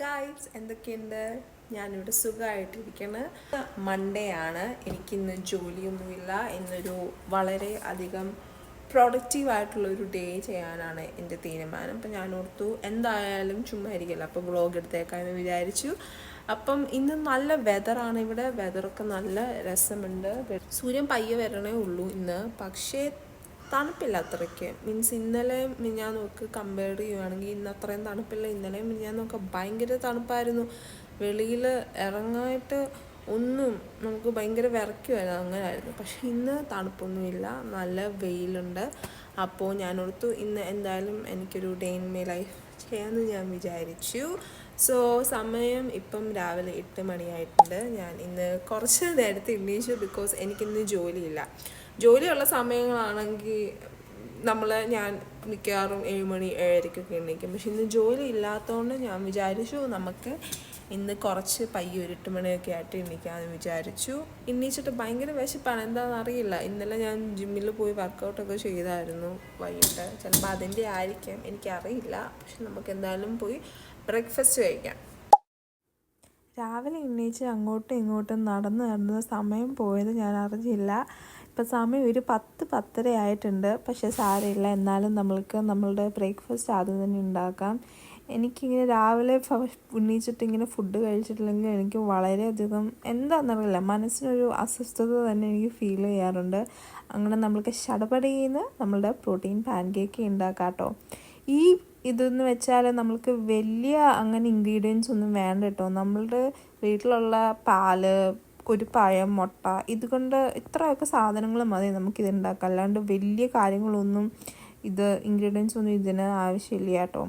Guys, എന്തൊക്കെയുണ്ട്? ഞാനിവിടെ സുഖമായിട്ടിരിക്കുന്നു. മൺഡേ ആണ്, എനിക്കിന്ന് ജോലിയൊന്നുമില്ല. ഇന്നൊരു വളരെ അധികം പ്രൊഡക്റ്റീവായിട്ടുള്ളൊരു ഡേ ചെയ്യാനാണ് എൻ്റെ തീരുമാനം. അപ്പം ഞാൻ ഓർത്തു എന്തായാലും ചുമ്മാ ഇരിക്കില്ല, അപ്പോൾ വ്ളോഗ് എടുത്തേക്കാമെന്ന് വിചാരിച്ചു. അപ്പം ഇന്ന് നല്ല വെതറാണ്, ഇവിടെ വെതറൊക്കെ നല്ല രസമുണ്ട്. സൂര്യൻ പയ്യെ വരണേ ഉള്ളൂ ഇന്ന്, പക്ഷേ തണുപ്പില്ല അത്രയ്ക്ക്. മീൻസ് ഇന്നലെ മിനിഞ്ഞാന്നൊക്കെ കമ്പയർ ചെയ്യുകയാണെങ്കിൽ ഇന്ന് അത്രയും തണുപ്പില്ല. ഇന്നലെ മിനിഞ്ഞാന്നൊക്കെ ഭയങ്കര തണുപ്പായിരുന്നു. വെളിയിൽ ഇറങ്ങാനായിട്ട് ഒന്നും നമുക്ക് ഭയങ്കര വിറയ്ക്കുമായിരുന്നു, അങ്ങനെയായിരുന്നു. പക്ഷേ ഇന്ന് തണുപ്പൊന്നുമില്ല, നല്ല വെയിലുണ്ട്. അപ്പോൾ ഞാനോർത്തു ഇന്ന് എന്തായാലും എനിക്കൊരു ഡേ ഇൻ മൈ ലൈഫ് ചെയ്യാമെന്ന് ഞാൻ വിചാരിച്ചു. സോ സമയം ഇപ്പം രാവിലെ 8 മണിയായിട്ടുണ്ട്. ഞാൻ ഇന്ന് കുറച്ച് നേരത്തെ എണീച്ചു, ബിക്കോസ് എനിക്കിന്ന് ജോലിയില്ല. ജോലിയുള്ള സമയങ്ങളാണെങ്കിൽ ഞാൻ മിക്കവാറും 7 മണി 7:30 എണീക്കും. പക്ഷെ ഇന്ന് ജോലി ഇല്ലാത്തതുകൊണ്ട് ഞാൻ വിചാരിച്ചു നമുക്ക് ഇന്ന് കുറച്ച് പയ്യെ ഒരു 8 മണിയൊക്കെ ആയിട്ട് എണീക്കാമെന്ന് വിചാരിച്ചു. എണീച്ചിട്ട് ഭയങ്കര വിശപ്പാണ്, എന്താണെന്ന് അറിയില്ല. ഇന്നലെ ഞാൻ ജിമ്മിൽ പോയി വർക്കൗട്ടൊക്കെ ചെയ്തായിരുന്നു വൈകിട്ട്. ചിലപ്പോൾ അതിൻ്റെ ആയിരിക്കാം, എനിക്കറിയില്ല. പക്ഷെ നമുക്ക് എന്തായാലും പോയി ബ്രേക്ക്ഫാസ്റ്റ് കഴിക്കാം. രാവിലെ എണീച്ച് അങ്ങോട്ടും ഇങ്ങോട്ടും നടന്ന് സമയം പോയത് ഞാൻ അറിഞ്ഞില്ല. ഇപ്പം സമയം ഒരു 10-10:30 ആയിട്ടുണ്ട്. പക്ഷേ സാരമില്ല, എന്നാലും നമ്മളുടെ ബ്രേക്ക്ഫാസ്റ്റ് ആദ്യം തന്നെ ഉണ്ടാക്കാം. എനിക്കിങ്ങനെ രാവിലെ എണീച്ചിട്ട് ഇങ്ങനെ ഫുഡ് കഴിച്ചിട്ടില്ലെങ്കിൽ എനിക്ക് വളരെയധികം എന്താണെന്നറിയില്ല, മനസ്സിനൊരു അസ്വസ്ഥത തന്നെ എനിക്ക് ഫീൽ ചെയ്യാറുണ്ട്. അങ്ങനെ നമ്മൾക്ക് ചടപടീന്ന് നമ്മളുടെ പ്രോട്ടീൻ പാൻ കേക്ക് ഉണ്ടാക്കാം കേട്ടോ. ഇതെന്ന് വെച്ചാൽ നമ്മൾക്ക് വലിയ അങ്ങനെ ഇൻഗ്രീഡിയൻസ് ഒന്നും വേണ്ട കേട്ടോ. നമ്മളുടെ വീട്ടിലുള്ള പാല്, ഒരു പഴം, മുട്ട, ഇതുകൊണ്ട് ഇത്രയൊക്കെ സാധനങ്ങൾ മതി നമുക്കിത് ഉണ്ടാക്കാം. അല്ലാണ്ട് വലിയ കാര്യങ്ങളൊന്നും ഇൻഗ്രീഡിയൻസ് ഒന്നും ഇതിന് ആവശ്യമില്ല കേട്ടോ.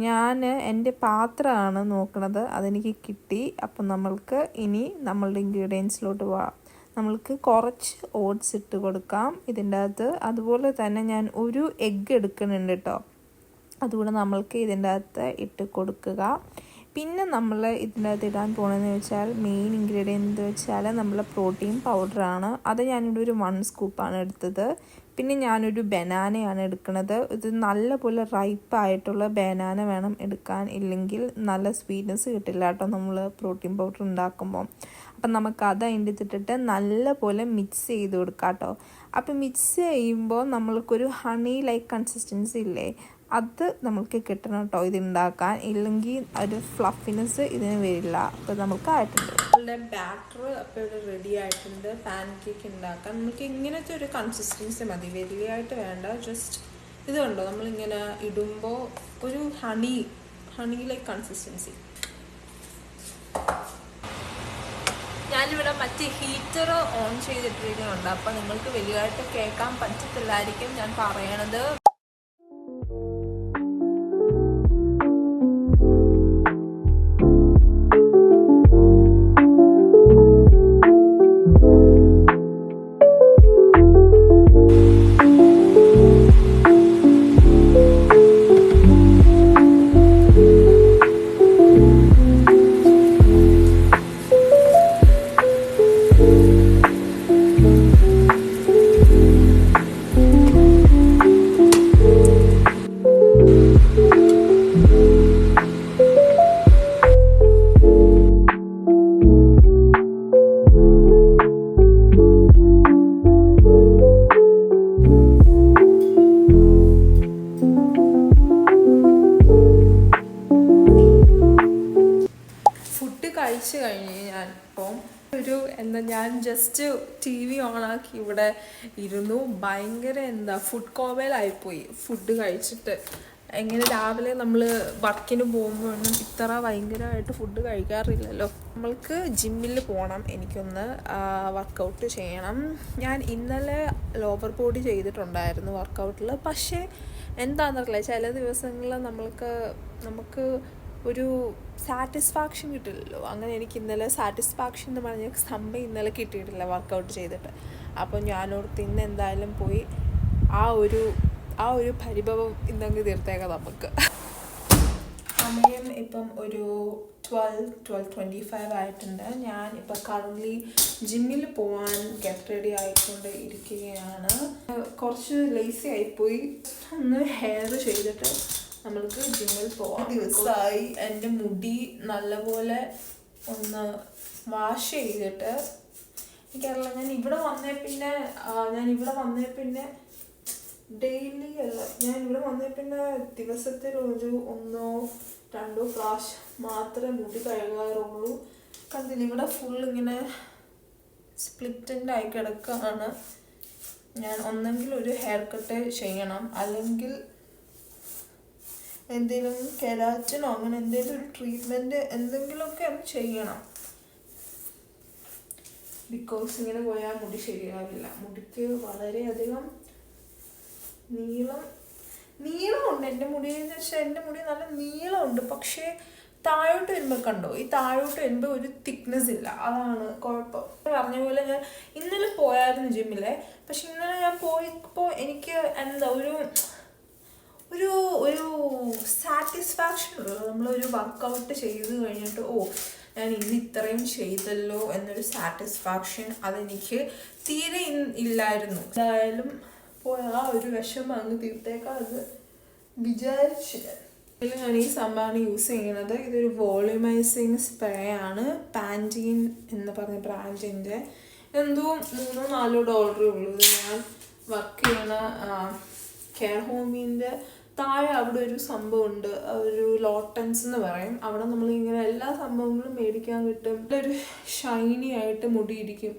ഞാൻ എൻ്റെ പാത്രമാണ് നോക്കണത്, അതെനിക്ക് കിട്ടി. അപ്പം നമ്മൾക്ക് ഇനി നമ്മളുടെ ഇൻഗ്രീഡിയൻസിലോട്ട് പോവാം. നമ്മൾക്ക് കുറച്ച് ഓട്സ് ഇട്ട് കൊടുക്കാം ഇതിൻ്റെ അകത്ത്. അതുപോലെ തന്നെ ഞാൻ ഒരു എഗ്ഗ് എടുക്കുന്നുണ്ട് കേട്ടോ, അതുകൂടെ നമ്മൾക്ക് ഇതിൻ്റെ അകത്ത് ഇട്ട് കൊടുക്കുക. പിന്നെ നമ്മൾ ഇതിൻ്റെ അകത്ത് ഇടാൻ പോകണമെന്ന് വെച്ചാൽ മെയിൻ ഇൻഗ്രീഡിയൻ്റ് വെച്ചാൽ നമ്മൾ പ്രോട്ടീൻ പൗഡറാണ്. അത് ഞാനിവിടെ ഒരു 1 സ്കൂപ്പാണ് എടുത്തത്. പിന്നെ ഞാനൊരു ബനാനയാണ് എടുക്കുന്നത്. ഇത് നല്ലപോലെ റൈപ്പായിട്ടുള്ള ബനാന വേണം എടുക്കാൻ, ഇല്ലെങ്കിൽ നല്ല സ്വീറ്റ്നെസ് കിട്ടില്ല കേട്ടോ നമ്മൾ പ്രോട്ടീൻ പൗഡർ ഉണ്ടാക്കുമ്പോൾ. അപ്പം നമുക്കത് അതിൻ്റെ ഇട്ടിട്ട് നല്ലപോലെ മിക്സ് ചെയ്ത് കൊടുക്കാം കേട്ടോ. അപ്പം മിക്സ് ചെയ്യുമ്പോൾ നമ്മൾക്കൊരു ഹണി ലൈക്ക് കൺസിസ്റ്റൻസി ഇല്ലേ, അത് നമുക്ക് കിട്ടണം കേട്ടോ ഇത് ഉണ്ടാക്കാൻ, ഇല്ലെങ്കിൽ ഒരു ഫ്ലഫിനെസ് ഇതിന് വരില്ല. അപ്പോൾ നമുക്ക് ആയിട്ടുണ്ട് നമ്മളുടെ ബാറ്റർ. അപ്പോൾ ഇവിടെ റെഡി ആയിട്ടുണ്ട് പാൻ കേക്ക് ഉണ്ടാക്കാൻ. നമുക്ക് ഇങ്ങനത്തെ ഒരു കൺസിസ്റ്റൻസി മതി, വലിയായിട്ട് വേണ്ട. ജസ്റ്റ് ഇത് കണ്ടോ, നമ്മളിങ്ങനെ ഇടുമ്പോൾ ഒരു ഹണി ലൈക്ക് കൺസിസ്റ്റൻസി. ഞാനിവിടെ മറ്റേ ഹീറ്റർ ഓൺ ചെയ്തിട്ടിരിക്കുന്നുണ്ട്, അപ്പോൾ നിങ്ങൾക്ക് വലിയതായിട്ട് കേൾക്കാൻ പറ്റത്തില്ലായിരിക്കും ഞാൻ പറയണത്. കഴിച്ച് കഴിഞ്ഞ് ഞാൻ ജസ്റ്റ് TV ഓണാക്കി ഇവിടെ ഇരുന്നു. ഭയങ്കര ഫുഡ് കോമയിലായിപ്പോയി ഫുഡ് കഴിച്ചിട്ട്. എങ്ങനെ രാവിലെ നമ്മൾ വർക്കിന് പോകുമ്പോഴൊന്നും ഇത്ര ഭയങ്കരമായിട്ട് ഫുഡ് കഴിക്കാറില്ലല്ലോ. നമ്മൾക്ക് ജിമ്മിൽ പോകണം, എനിക്കൊന്ന് വർക്കൗട്ട് ചെയ്യണം. ഞാൻ ഇന്നലെ ലോവർ ബോഡി ചെയ്തിട്ടുണ്ടായിരുന്നു വർക്കൗട്ടിൽ. പക്ഷേ എന്താണെന്നറിയില്ല, ചില ദിവസങ്ങളിൽ നമുക്ക് ഒരു സാറ്റിസ്ഫാക്ഷൻ കിട്ടില്ലല്ലോ. അങ്ങനെ എനിക്ക് ഇന്നലെ സാറ്റിസ്ഫാക്ഷൻ എന്ന് പറഞ്ഞ സംഭവം ഇന്നലെ കിട്ടിയിട്ടില്ല വർക്കൗട്ട് ചെയ്തിട്ട്. അപ്പോൾ ഞാനോർത്ത് ഇന്ന് എന്തായാലും പോയി ആ ഒരു പരിഭവം ഇന്നങ്ങ് തീർത്തേക്കാം നമുക്ക്. സമയം ഇപ്പം ഒരു 12:25 ആയിട്ടുണ്ട്. ഞാൻ ഇപ്പം കറൻ്റ്ലി ജിമ്മിൽ പോകാൻ ഗെറ്റ് റെഡി ആയിക്കൊണ്ട് ഇരിക്കുകയാണ്. കുറച്ച് ലേസി ആയിപ്പോയി. ഒന്ന് ഹെയർ ചെയ്തിട്ട് നമ്മൾക്ക് ജിമ്മിൽ പോവാം. ദിവസമായി എൻ്റെ മുടി നല്ലപോലെ ഒന്ന് വാഷ് ചെയ്തിട്ട് എനിക്കറിയില്ല, ഞാൻ ഇവിടെ വന്നേ പിന്നെ ഡെയിലി അല്ല, ഞാൻ ഇവിടെ വന്നേ പിന്നെ ദിവസത്തിൽ ഒരു 1-2 പ്രാവശ്യം മാത്രമേ മുടി കഴുകാറുള്ളൂ. കണ്ടില്ല, ഇവിടെ ഫുൾ ഇങ്ങനെ സ്പ്ലിറ്റൻ്റ് ആയി കിടക്കുകയാണ്. ഞാൻ ഒന്നെങ്കിൽ ഒരു ഹെയർ കട്ട് ചെയ്യണം, അല്ലെങ്കിൽ എന്തെങ്കിലും കെരാറ്റിനോ അങ്ങനെ എന്തെങ്കിലും ഒരു ട്രീറ്റ്മെൻറ്റ് എന്തെങ്കിലുമൊക്കെ ചെയ്യണം. ബിക്കോസ് ഇങ്ങനെ പോയാൽ മുടി ശരിയാവില്ല. മുടിക്ക് വളരെയധികം നീളമുണ്ട് എൻ്റെ മുടി എന്ന് വെച്ചാൽ എൻ്റെ മുടി നല്ല നീളമുണ്ട്. പക്ഷേ താഴോട്ട് വരുമ്പോൾ കണ്ടോ, ഈ താഴോട്ട് വരുമ്പോൾ ഒരു തിക്നെസ് ഇല്ല, അതാണ് കുഴപ്പം. പറഞ്ഞ പോലെ ഞാൻ ഇന്നലെ പോയായിരുന്നു ജിമ്മിലെ. പക്ഷെ ഇന്നലെ ഞാൻ പോയപ്പോൾ എനിക്ക് എന്താ ഒരു സാറ്റിസ്ഫാക്ഷൻ ഉള്ളത്. നമ്മളൊരു വർക്കൗട്ട് ചെയ്ത് കഴിഞ്ഞിട്ട് ഞാൻ ഇന്ന് ഇത്രയും ചെയ്തല്ലോ എന്നൊരു സാറ്റിസ്ഫാക്ഷൻ അതെനിക്ക് തീരെ ഇല്ലായിരുന്നു. എന്തായാലും പോയ ആ ഒരു വിഷമം അങ്ങ് തീർത്തേക്കാം അത് വിചാരിച്ചു. ഞാൻ ഈ സംഭവമാണ് യൂസ് ചെയ്യുന്നത്. ഇതൊരു വോളിമൈസിങ് സ്പ്രേ ആണ്, പാൻറ്റീൻ എന്ന് പറഞ്ഞ ബ്രാൻഡിൻ്റെ. എന്തോ $3-4 ഉള്ളൂ. ഇത് ഞാൻ വർക്ക് ചെയ്യണ കെയർ ഹോമിൻ്റെ താഴെ അവിടെ ഒരു സംഭവമുണ്ട്, ഒരു ലോട്ടൻസ് എന്ന് പറയും. അവിടെ നമ്മളിങ്ങനെ എല്ലാ സംഭവങ്ങളും മേടിക്കാൻ കിട്ടും. ഒരു ഷൈനി ആയിട്ട് മുടിയിരിക്കും.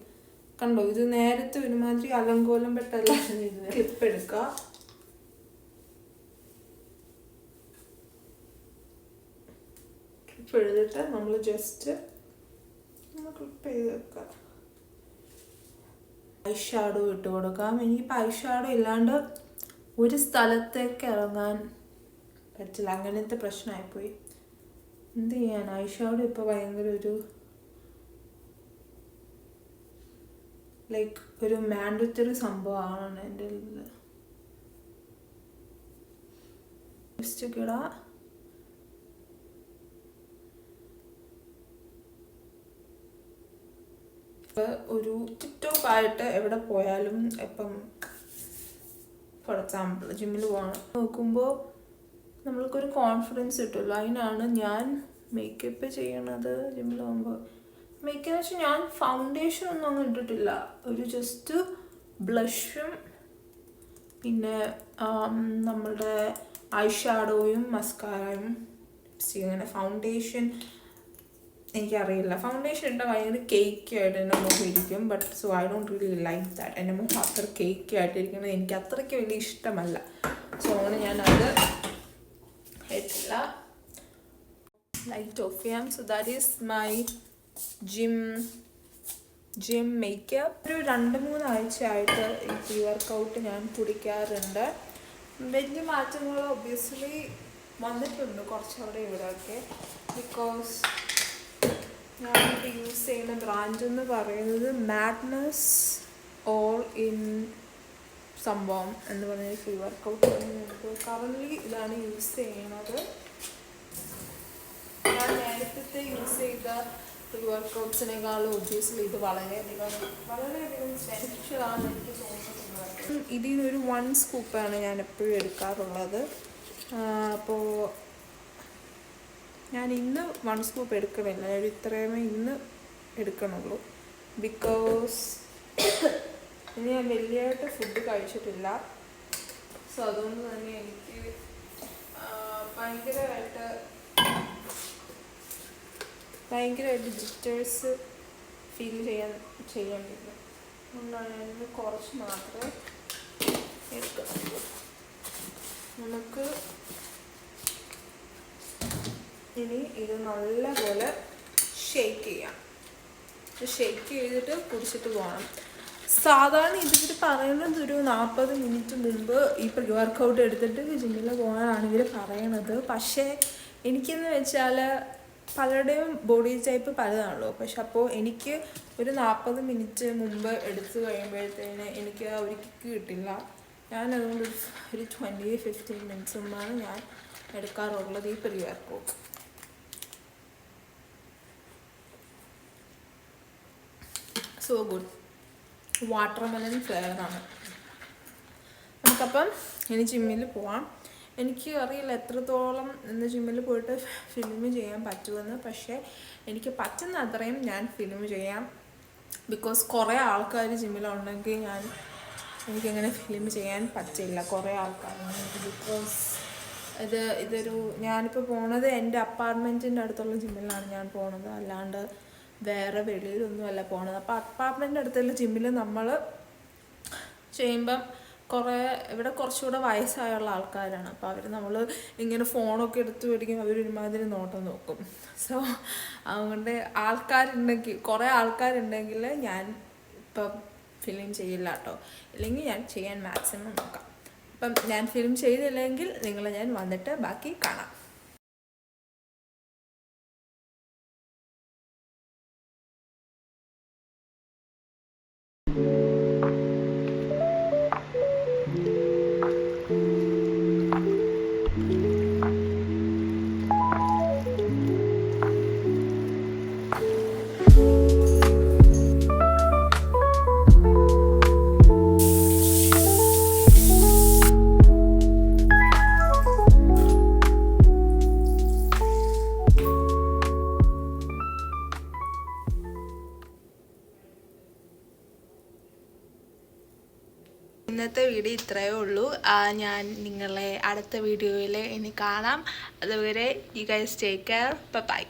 കണ്ടോ, ഇത് നേരത്തെ ഒരുമാതിരി അലങ്കോലം പെട്ടല്ല. ക്ലിപ്പ് എടുക്കുക, ക്ലിപ്പ് എടുത്തിട്ട് നമ്മൾ ജസ്റ്റ് ക്ലിപ്പ് ചെയ്ത് വെക്കുക. ഐ ഷാഡോ ഇട്ട് കൊടുക്കാം. എനിക്കിപ്പോൾ ഐ ഷാഡോ ഇല്ലാണ്ട് ഒരു സ്ഥലത്തേക്ക് ഇറങ്ങാൻ പറ്റില്ല, അങ്ങനത്തെ പ്രശ്നമായിപ്പോയി. എന്ത് ചെയ്യാൻ, ഐ ഷാഡോ ഇപ്പോൾ ഭയങ്കര ഒരു മാൻഡറ്ററി സംഭവമാണ് എൻ്റെ ഇതിൽ. ലിപ്സ്റ്റിക് ഇടാം. ഒരു ടിക്ടോക്ക് ആയിട്ട് എവിടെ പോയാലും ഇപ്പം ഫോർ എക്സാമ്പിൾ ജിമ്മിൽ പോകണം നോക്കുമ്പോൾ നമ്മൾക്കൊരു കോൺഫിഡൻസ് കിട്ടുമല്ലോ. അതിനാണ് ഞാൻ മേക്കപ്പ് ചെയ്യണത് ജിമ്മിൽ പോകുമ്പോൾ. മേക്കപ്പ് എന്ന് വെച്ചാൽ ഞാൻ ഫൗണ്ടേഷൻ ഒന്നും അങ്ങ് ഇട്ടിട്ടില്ല, ഒരു ജസ്റ്റ് ബ്ലഷും പിന്നെ നമ്മളുടെ ഐ ഷാഡോയും മസ്കാരയും അങ്ങനെ. ഫൗണ്ടേഷൻ എനിക്കറിയില്ല, ഫൗണ്ടേഷൻ ഇട്ടാൽ ഭയങ്കര കേക്ക് ആയിട്ട് എൻ്റെ മുഖം ഇരിക്കും. But so I don't really like that. എൻ്റെ മുഖം അത്ര കേക്ക് ആയിട്ടിരിക്കുന്നത് എനിക്ക് അത്രയ്ക്ക് വലിയ ഇഷ്ടമല്ല. സോ അങ്ങനെ ഞാനത് ഇട്ടില്ല. ലൈറ്റ് ഓഫ് ചെയ്യാം. So that is my gym makeup. ഒരു 2-3 ആഴ്ചയായിട്ട് ഈ പ്രീ വർക്കൗട്ട് ഞാൻ കുടിക്കാറുണ്ട്. വലിയ മാറ്റങ്ങൾ ഒബ്വിയസ്ലി വന്നിട്ടുണ്ട് കുറച്ചവിടെ ഇവിടെയൊക്കെ. ബിക്കോസ് ഞാനിപ്പോൾ യൂസ് ചെയ്യുന്ന ബ്രാൻഡ് എന്ന് പറയുന്നത് മാഡ്നസ് ഓൾ ഇൻ സംഭവം എന്ന് പറഞ്ഞ പ്രീ വർക്കൗട്ട്. കറൻ്റ്ലി ഇതാണ് യൂസ് ചെയ്യുന്നത്. ഞാൻ നേരത്തെ യൂസ് ചെയ്ത പ്രീ വർക്കൗട്ട്സിനേക്കാളും ഒബ്വിയസ്ലി ഇത് വളരെയധികം ബെനിഫിഷ്യലാണ് എനിക്ക് തോന്നുന്നത്. ഇതിൽ നിന്നൊരു 1 സ്കൂപ്പാണ് ഞാൻ എപ്പോഴും എടുക്കാറുള്ളത്. അപ്പോൾ ഞാൻ ഇന്ന് 1 സ്കൂപ്പ് എടുക്കണില്ല, ഞാൻ ഇത്രയുമേ ഇന്ന് എടുക്കണുള്ളൂ. ബിക്കോസ് ഇനി ഞാൻ വലിയതായിട്ട് ഫുഡ് കഴിച്ചിട്ടില്ല. സോ അതുകൊണ്ട് തന്നെ എനിക്ക് ഭയങ്കരമായിട്ട് ജിറ്റേഴ്സ് ഫീൽ ചെയ്യാൻ പറ്റില്ല. അതുകൊണ്ടാണ് ഞാനിത് കുറച്ച് മാത്രമേ എടുക്കുന്നുള്ളൂ. നമുക്ക് ഇനി ഇത് നല്ലപോലെ ഷേക്ക് ചെയ്യാം. ഷേക്ക് ചെയ്തിട്ട് കുടിച്ചിട്ട് പോകണം. സാധാരണ ഇതിൽ പറയുന്നത് ഒരു 40 മിനിറ്റ് മുമ്പ് ഈ പ്രീ വർക്കൗട്ട് എടുത്തിട്ട് ജിമ്മിൽ പോകാനാണ് ഇവർ പറയണത്. പക്ഷേ എനിക്കെന്ന് വെച്ചാൽ പലരുടെയും ബോഡി ടൈപ്പ് പലതാണല്ലോ. പക്ഷെ അപ്പോൾ എനിക്ക് ഒരു 40 മിനിറ്റ് മുമ്പ് എടുത്തു കഴിയുമ്പോഴത്തേന് എനിക്ക് ആ ഒരു കിക്ക് കിട്ടില്ല. ഞാനതുകൊണ്ട് ഒരു 20-15 മിനിറ്റ്സ് മുമ്പാണ് ഞാൻ എടുക്കാറുള്ളത് ഈ pre workout. So good. Watermelon ഫ്ലേവറാണ്. നമുക്കപ്പം ഇനി ജിമ്മിൽ പോവാം. എനിക്ക് അറിയില്ല എത്രത്തോളം ഇന്ന് ജിമ്മിൽ പോയിട്ട് ഫിലിം ചെയ്യാൻ പറ്റുമെന്ന്. പക്ഷേ എനിക്ക് പറ്റുന്ന അത്രയും ഞാൻ ഫിലിം ചെയ്യാം. ബിക്കോസ് കുറേ ആൾക്കാർ ജിമ്മിലുണ്ടെങ്കിൽ എനിക്കങ്ങനെ ഫിലിം ചെയ്യാൻ പറ്റില്ല. കുറേ ആൾക്കാരുണ്ട്. ബിക്കോസ് ഇതൊരു ഞാനിപ്പോൾ പോണത് എൻ്റെ അപ്പാർട്ട്മെൻറ്റിൻ്റെ അടുത്തുള്ള ജിമ്മിലാണ് ഞാൻ പോണത്, അല്ലാണ്ട് വേറെ വെളിയിലൊന്നുമല്ല പോണത്. അപ്പോൾ അപ്പാർട്ട്മെൻറ്റിൻ്റെ അടുത്തുള്ള ജിമ്മിൽ നമ്മൾ ചെയ്യുമ്പം ഇവിടെ കുറച്ചുകൂടെ വയസ്സായുള്ള ആൾക്കാരാണ്. അപ്പോൾ അവർ നമ്മൾ ഇങ്ങനെ ഫോണൊക്കെ എടുത്ത് മേടിക്കും, അവരൊരുമാതിരി നോട്ടം നോക്കും. സോ അതുകൊണ്ട് കുറേ ആൾക്കാരുണ്ടെങ്കിൽ ഞാൻ ഇപ്പം ഫിലിം ചെയ്യില്ല കേട്ടോ. ഇല്ലെങ്കിൽ ഞാൻ ചെയ്യാൻ മാക്സിമം നോക്കാം. അപ്പം ഞാൻ ഫിലിം ചെയ്തില്ലെങ്കിൽ ഞാൻ വന്നിട്ട് ബാക്കി കാണാം. ഇന്നത്തെ വീഡിയോ ഇത്രയേ ഉള്ളൂ. ഞാൻ നിങ്ങളെ അടുത്ത വീഡിയോയിൽ ഇനി കാണാം. അതുവരെ you guys take care. By.